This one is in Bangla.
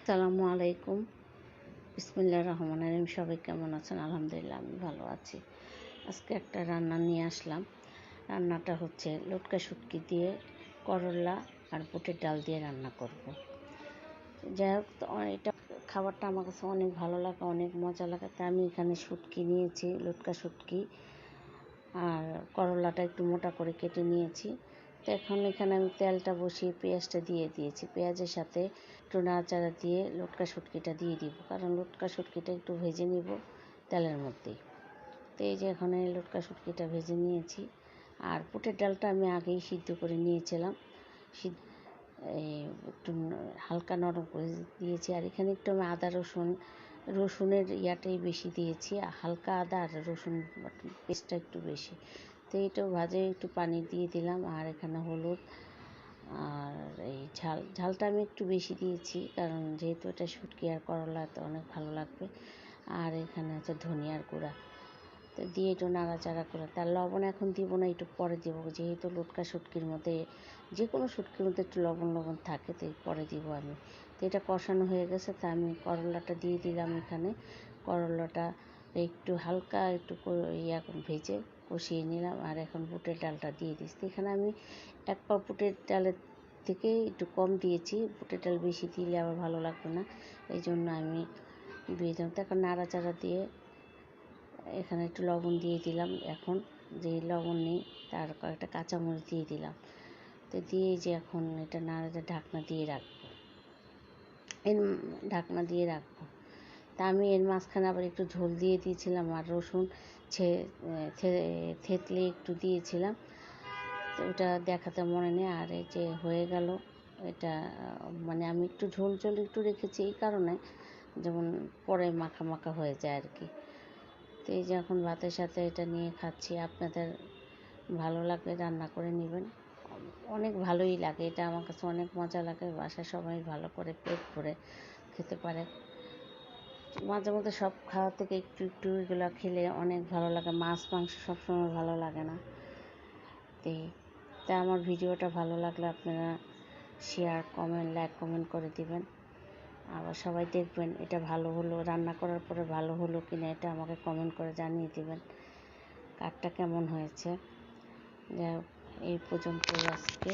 আসসালামু আলাইকুম। বিসমিল্লাহির রহমানির রহিম। সবাই কেমন আছেন? আলহামদুলিল্লাহ আমি ভালো আছি। আজকে একটা রান্না নিয়ে আসলাম। রান্নাটা হচ্ছে লটকা শুটকি দিয়ে করলা আর বুটের ডাল দিয়ে রান্না করব। যাই হোক, এটা খাবারটা আমার কাছে অনেক ভালো লাগে, অনেক মজা লাগে। তাই আমি এখানে শুটকি নিয়েছি, লটকা শুটকি, আর করলাটা একটু মোটা করে কেটে নিয়েছি। তো এখন এখানে আমি তেলটা বসিয়ে পেঁয়াজটা দিয়ে দিয়েছি। পেঁয়াজের সাথে একটু নাড়াচাড়া দিয়ে লটকা শুটকিটা দিয়ে দিব, কারণ লটকা শুটকিটা একটু ভেজে নিব তেলের মধ্যেই। তো এই যে এখানে লটকা শুটকিটা ভেজে নিয়েছি। আর বুটের ডালটা আমি আগেই সিদ্ধ করে নিয়েছিলাম, একটু হালকা নরম করে দিয়েছি। আর এখানে একটু আমি আদা রসুনের ইয়াটাই বেশি দিয়েছি, হালকা আদা আর রসুন পেস্টটা একটু বেশি। তো এটাও ভাজে একটু পানি দিয়ে দিলাম। আর এখানে হলুদ আর এই ঝালটা আমি একটু বেশি দিয়েছি, কারণ যেহেতু এটা শুটকি আর করলা তো অনেক ভালো লাগবে। আর এখানে হচ্ছে ধনিয়ার গুঁড়া তো দিয়ে একটু নাড়াচাড়া করে, তার লবণ এখন দিব না, একটু পরে দিব, যেহেতু লটকা শুটকির মধ্যে যে কোনো শুটকির মধ্যে একটু লবণ থাকে, তো পরে দিব আমি। তো এটা কষানো হয়ে গেছে, তা আমি করলাটা দিয়ে দিলাম। এখানে করলাটা একটু হালকা একটু ভেজে কষিয়ে নিলাম। আর এখন বুটের ডালটা দিয়ে দিচ্ছি। এখানে আমি এক পা বুটের ডালের থেকে একটু কম দিয়েছি, বুটের ডাল বেশি দিলে আবার ভালো লাগবে না, এই জন্য আমি দিয়ে দিলাম। তো এখন নাড়াচাড়া দিয়ে এখানে একটু লবণ দিয়ে দিলাম। এখন যে লবণ নেই তার কয়েকটা কাঁচামরিচ দিয়ে দিলাম। তো দিয়ে যে এখন এটা নাড়াচাড়া ঢাকনা দিয়ে রাখবো, ঢাকনা দিয়ে রাখবো। তা আমি এর মাঝখানে আবার একটু ঝোল দিয়ে দিয়েছিলাম, আর রসুন থেতলে একটু দিয়েছিলাম। তো ওটা দেখাতে মনে নেই। আর এই যে হয়ে গেল এটা, মানে আমি একটু ঝোল একটু রেখেছি এই কারণে, যেমন পরে মাখা মাখা হয়ে যায় আর কি। তো এই যে এখন ভাতের সাথে এটা নিয়ে খাচ্ছি। আপনাদের ভালো লাগলে রান্না করে নেবেন, অনেক ভালোই লাগে। এটা আমার কাছে অনেক মজা লাগে। বাসায় সবাই ভালো করে পেট ভরে খেতে পারে। মাঝে মধ্যে সব খাওয়া থেকে একটু একটু এগুলো খেলে অনেক ভালো লাগে। মাছ মাংস সবসময় ভালো লাগে না। তাই আমার ভিডিওটা ভালো লাগলে আপনারা শেয়ার, লাইক কমেন্ট করে দিবেন। আবার সবাই দেখবেন এটা ভালো হলো, রান্না করার পরে ভালো হলো কিনা এটা আমাকে কমেন্ট করে জানিয়ে দিবেন কারটা কেমন হয়েছে। যাই হোক, এই পর্যন্তই আজকে।